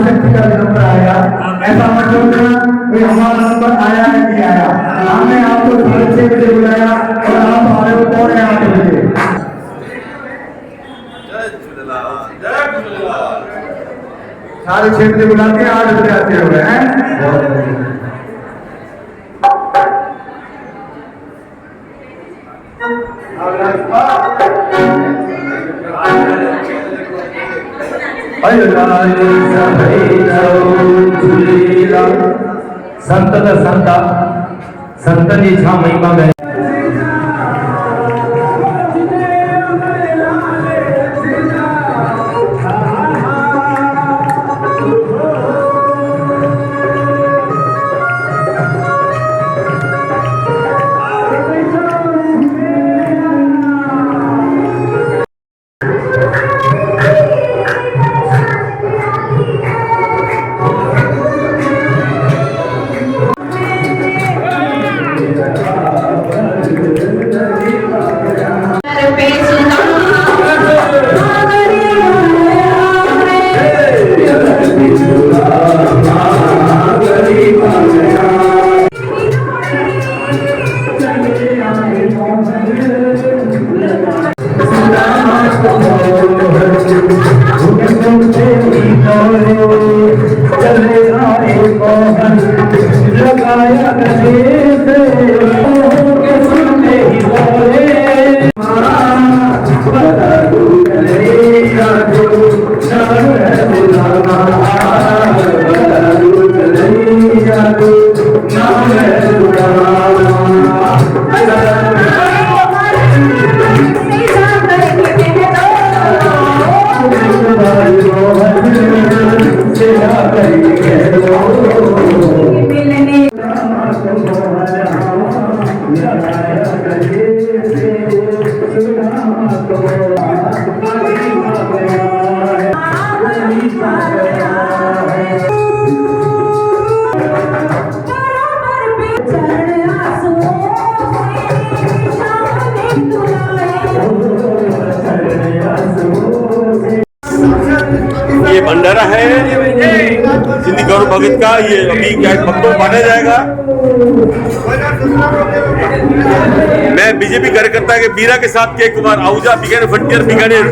शक्ति का नंबर आएगा, ऐसा मत सोचना भाई हमारा नंबर आया है नहीं आया। हमने आपको 6:30 बजे बुलाया और आप हमारे को 7:45 बजे। साढ़े 6 बजे बुला के 8 बजे आते हुए हैं। संत संता संतनी छा महिमा में ये भंडारा है सिंधी गौरव भगत का। ये अभी क्या भक्तों को बांटा जाएगा। मैं बीजेपी कार्यकर्ता के बीरा के साथ के कुमार आहूजा बीकानेर फ्रंटियर बीकानेर।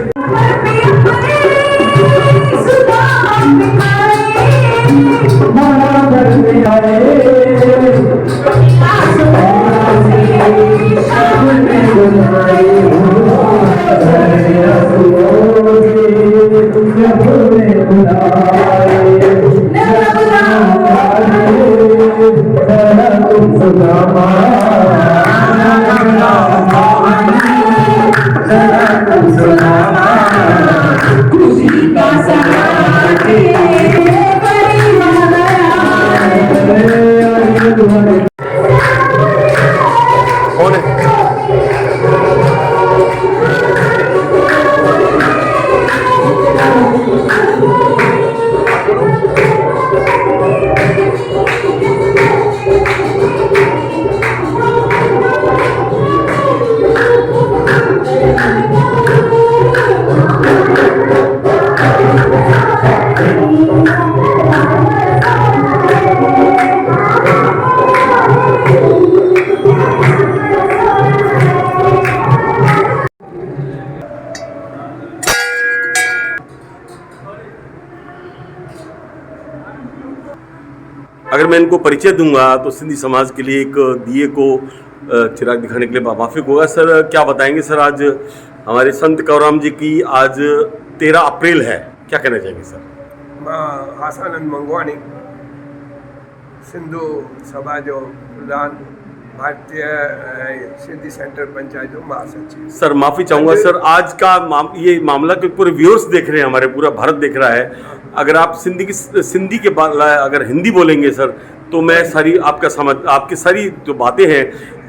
अगर मैं इनको परिचय दूंगा तो सिंधी समाज के लिए एक दिए को चिराग दिखाने के लिए माफिक होगा। सर क्या बताएंगे सर, आज हमारे संत कंवरराम जी की आज 13 अप्रैल है, क्या कहना चाहेंगे सर? मां आसानंद मंगवाणी सिंधु सभा जो प्रधान भारतीय सिंधी सेंटर पंचायत जो महासचिव। सर माफी चाहूंगा सर, आज का ये मामला के पूरे व्यूअर्स देख रहे हैं, हमारे पूरा भारत देख रहा है। अगर आप सिंधी के बाद अगर हिंदी बोलेंगे सर तो मैं सारी आपकी सारी जो बातें हैं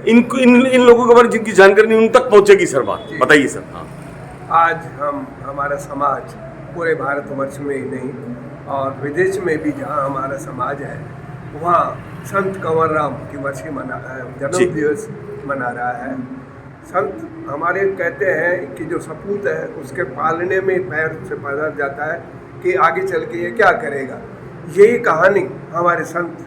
इन लोगों के बारे में जिनकी जानकारी नहीं उन तक पहुंचेगी सर। बात बताइए सर। हाँ, आज हमारा समाज पूरे भारतवर्ष में ही नहीं और विदेश में भी जहाँ हमारा समाज है वहाँ संत कंवरराम की वर्षी जन्म दिवस मना रहा है। संत हमारे कहते हैं कि जो सपूत है उसके पालने में पैर से पता जाता है कि आगे चल के ये क्या करेगा। यही कहानी हमारे संत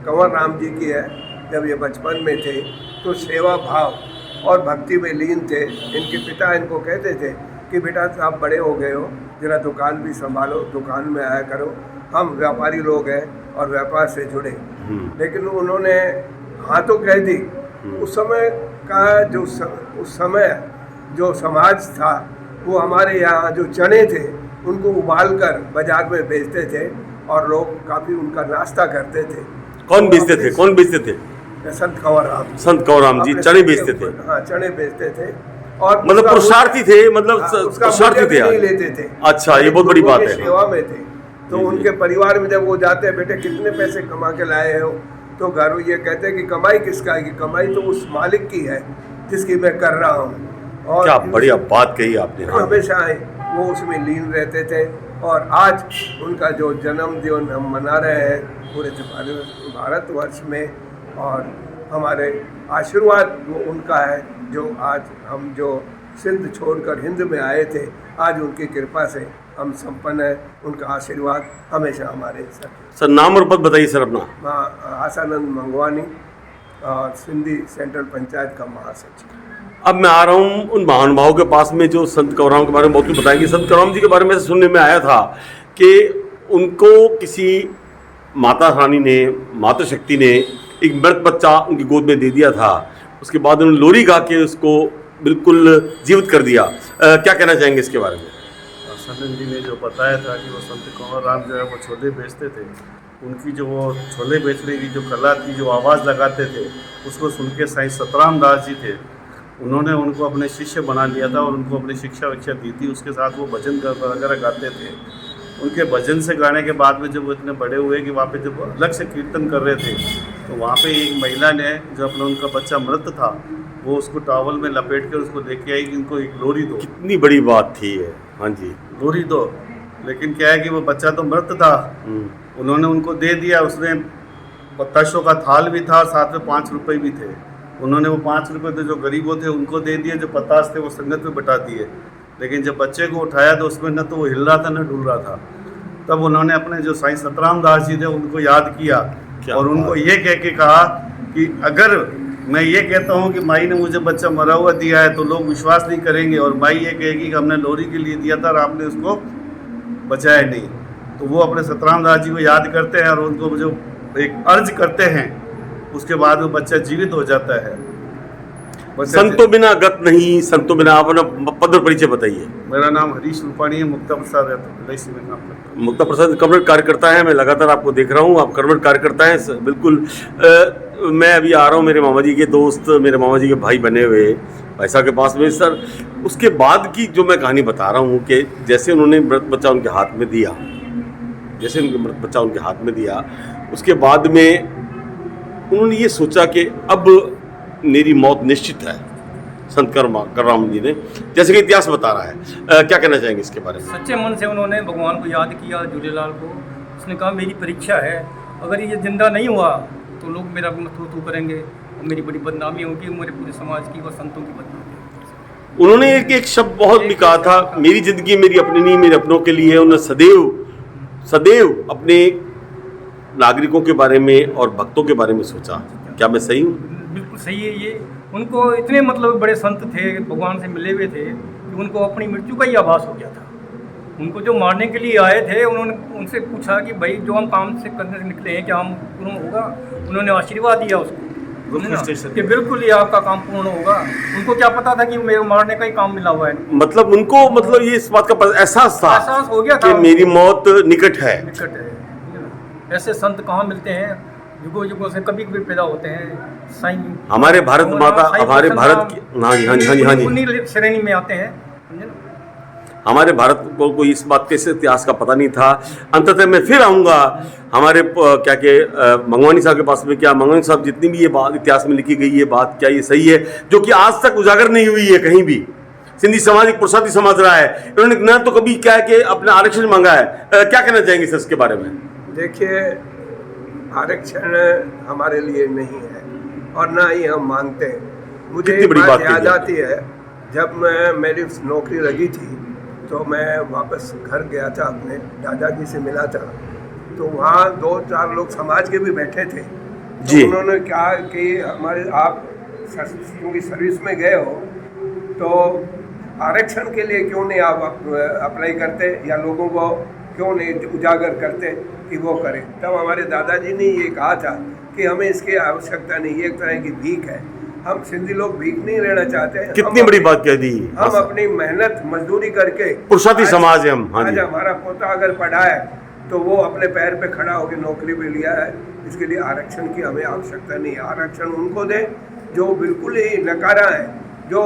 कंवर राम जी की है। जब ये बचपन में थे तो सेवा भाव और भक्ति में लीन थे। इनके पिता इनको कहते थे कि बेटा आप बड़े हो गए हो, जरा दुकान भी संभालो, दुकान में आया करो, हम व्यापारी लोग हैं और व्यापार से जुड़े। लेकिन उन्होंने हाँ तो कह दी। उस समय का उस समय जो समाज था वो हमारे यहाँ जो चने थे उनको उबाल कर बाजार में बेचते थे और लोग काफ़ी उनका नाश्ता करते थे। कौन बेचते थे? कौन बेचते थे? संत कंवर राम। संत कंवर राम जी चने बेचते थे? हाँ, चने बेचते थे। और मतलब पुरुषार्थी थे, मतलब उसका पुरुषार्थी थे नहीं लेते थे। अच्छा, ये बहुत बड़ी बात है। सेवा में थे तो जी, उनके परिवार में जब वो जाते हैं, बेटे कितने पैसे कमा के लाए हो, तो घर ये कहते हैं कि कमाई किसका है, कि कमाई तो उस मालिक की है जिसकी मैं कर रहा हूँ। और क्या बढ़िया बात कही आपने। हमेशा वो उसमें लीन रहते थे। और आज उनका जो जन्मदिन हम मना रहे हैं पूरे भारतवर्ष में, और हमारे आशीर्वाद वो उनका है जो आज हम जो सिंध छोड़कर हिंद में आए थे, आज उनकी कृपा से हम संपन्न हैं। उनका आशीर्वाद हमेशा हमारे साथ। सर नाम और पद बताइए सर अपना। आसानंद मंगवानी और सिंधी सेंट्रल पंचायत का महासचिव। अब मैं आ रहा हूँ उन महानुभावों के पास में जो संत कंवरराम के बारे में बहुत कुछ बताएंगे। संत कंवरराम जी के बारे में सुनने में आया था कि उनको किसी माता रानी ने, माता शक्ति ने एक मृत बच्चा उनकी गोद में दे दिया था। उसके बाद उन्होंने लोरी गा के उसको बिल्कुल जीवित कर दिया। क्या कहना चाहेंगे इसके बारे में? सनन जी ने जो बताया था कि वो संत कंवरराम जो है वो छोले बेचते थे, उनकी जो वो छोले बेचने की जो कला थी, जो आवाज़ लगाते थे, उसको सुन के साईं सतराम दास जी थे, उन्होंने उनको अपने शिष्य बना लिया था और उनको अपनी शिक्षा विक्षा दी थी। उसके साथ वो भजन वगैरह गाते थे। उनके भजन से गाने के बाद में जब वो इतने बड़े हुए कि वहाँ पे जब अलग से कीर्तन कर रहे थे, तो वहाँ पे एक महिला ने जो अपना उनका बच्चा मृत था वो उसको टॉवल में लपेट कर उसको लेके आई कि इनको एक लोरी दो। कितनी बड़ी बात थी है। हाँ जी, लोरी दो। लेकिन क्या है कि वो बच्चा तो मृत था, उन्होंने उनको दे दिया। उसने पत्ताशों का थाल भी था, साथ में 5 रुपये भी थे। उन्होंने वो 5 रुपये थे जो गरीबों थे उनको दे दिए, जो 50 थे वो संगत में बटा दिए। लेकिन जब बच्चे को उठाया तो उसमें न तो वो हिल रहा था न डुल रहा था। तब उन्होंने अपने जो साईं सतराम दास जी थे उनको याद किया और उनको ये कह के कहा कि अगर मैं ये कहता हूँ कि माई ने मुझे बच्चा मरा हुआ दिया है तो लोग विश्वास नहीं करेंगे, और माई ये कहेगी कि हमने लोरी के लिए दिया था और आपने उसको बचाया नहीं। तो वो अपने सतराम दास जी को याद करते हैं और उनको जो एक अर्ज करते हैं, उसके बाद वो बच्चा जीवित हो जाता है। संतों बिना गत नहीं, संतों बिना। अपना पद और परिचय बताइए। मेरा नाम हरीश रूपाणी है, मुक्ता प्रसाद है, तो LIC में काम करता हूँ। मुक्ता प्रसाद कर्मठ कार्यकर्ता है। मैं लगातार आपको देख रहा हूँ, आप कर्मठ कार्यकर्ता हैं बिल्कुल। मैं अभी आ रहा हूँ मेरे मामा जी के दोस्त, मेरे मामा जी के भाई बने हुए भाई साहब के पास में सर। उसके बाद की जो मैं कहानी बता रहा हूँ कि जैसे उन्होंने मृत बच्चा उनके हाथ में दिया, जैसे उनके मृत बच्चा उनके हाथ में दिया, उसके बाद में उन्होंने ये सोचा कि अब मेरी मौत निश्चित है। संत कंवरराम जी ने, जैसे कि इतिहास बता रहा है, क्या कहना चाहेंगे इसके बारे में? सच्चे मन से उन्होंने भगवान को याद किया, झूलेलाल को। उसने कहा मेरी परीक्षा है, अगर ये जिंदा नहीं हुआ तो लोग मेरा थू करेंगे और मेरी बड़ी बदनामी होगी, मेरे पूरे समाज की और संतों की बदनामी। उन्होंने एक शब्द बहुत भी कहा था, मेरी जिंदगी मेरी अपनी नहीं, मेरे अपनों के लिए। उन्होंने सदैव अपने नागरिकों के बारे में और भक्तों के बारे में सोचा। क्या मैं सही हूँ? बिल्कुल सही है ये। उनको इतने मतलब बड़े संत थे, भगवान से मिले हुए थे कि उनको अपनी मृत्यु का ही आभास हो गया था। उनको जो मारने के लिए आए थे, उन्होंने उनसे पूछा कि भाई जो हम काम से करने निकले हैं क्या हम पूर्ण होगा? उन्होंने आशीर्वाद दिया उसको कि बिल्कुल ये आपका काम पूर्ण होगा। उनको क्या पता था कि मेरे मारने का ही काम मिला हुआ है। मतलब उनको मतलब ये इस बात का एहसास था, एहसास हो गया था कि मेरी मौत निकट है। ऐसे संत कहाँ मिलते हैं? युगों युगों से कभी कभी पैदा होते हैं। साईं हमारे भारत माता, हमारे भारत की, हाँ जी हाँ जी हाँ जी हाँ जी, उन्हीं श्रेणी में आते हैं। हमारे भारत को कोई इस बात के इतिहास का पता नहीं था। अंततः मैं फिर आऊँगा हमारे क्या के मंगवानी साहब के पास में। क्या मंगवानी साहब, जितनी भी ये बात इतिहास में लिखी गई है बात, क्या ये सही है जो कि आज तक उजागर नहीं हुई है कहीं भी? सिंधी समाज एक पुरुषार्थी समाज रहा है, इन्होंने न तो कभी क्या है कि अपना आरक्षण मांगा है। क्या कहना चाहेंगे सर इसके बारे में? देखिए, आरक्षण हमारे लिए नहीं है और ना ही हम मांगते हैं। मुझे कितनी एक बड़ी बात बात याद कही है। आती है, जब मेरी नौकरी लगी थी तो मैं वापस घर गया था, अपने दादाजी से मिला था, तो वहाँ 2-4 लोग समाज के भी बैठे थे। जी। तो उन्होंने कहा कि हमारे आप क्योंकि सर्विस में गए हो तो आरक्षण के लिए क्यों नहीं आप अप्लाई करते या लोगों को क्यों नहीं उजागर करते कि वो करें। तब हमारे दादाजी ने ये कहा था कि हमें इसकी आवश्यकता नहीं, ये एक तरह की भीख है, हम सिंधी लोग भीख नहीं रहना चाहते। कितनी बड़ी बात कह दी। हम अपनी मेहनत मजदूरी करके पुरुषार्थी समाज है हम। हाँ आज जी। हमारा पोता अगर पढ़ा है तो वो अपने पैर पे खड़ा होकर नौकरी पे लिया है, इसके लिए आरक्षण की हमें आवश्यकता नहीं है। आरक्षण उनको दे जो बिल्कुल ही नकारा है, जो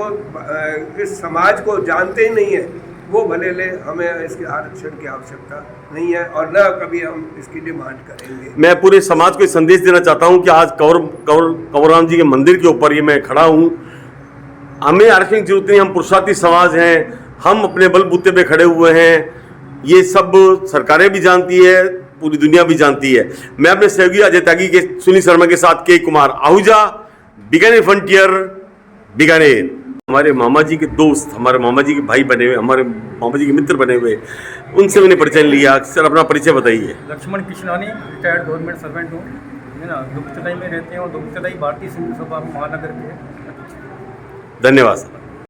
इस समाज को जानते ही नहीं है, वो भले ले, हमें इसके आरक्षण की आवश्यकता नहीं है और न कभी हम इसकी डिमांड करेंगे। मैं पूरे समाज को एक संदेश देना चाहता हूं कि आज कंवरराम जी के मंदिर के ऊपर ये मैं खड़ा हूं, हमें आरक्षण की जरूरत नहीं, हम पुरुषार्थी समाज हैं, हम अपने बलबूते पे खड़े हुए हैं, ये सब सरकारें भी जानती है, पूरी दुनिया भी जानती है। मैं अपने सहयोगी अजय त्यागी के सुनील शर्मा के साथ के कुमार आहूजा, बीकानेर फ्रंटियर, बीकानेर। हमारे मामा जी के दोस्त, हमारे मामा जी के भाई बने हुए, हमारे मामा जी के मित्र बने हुए, उनसे मैंने परिचय लिया। सर अपना परिचय बताइए। Laxman Krishnani, retired government servant हूँ, है ना, दुबचलाई में रहते हैं और दुबचलाई भारतीय सिंधु सभा महानगर के। धन्यवाद सर।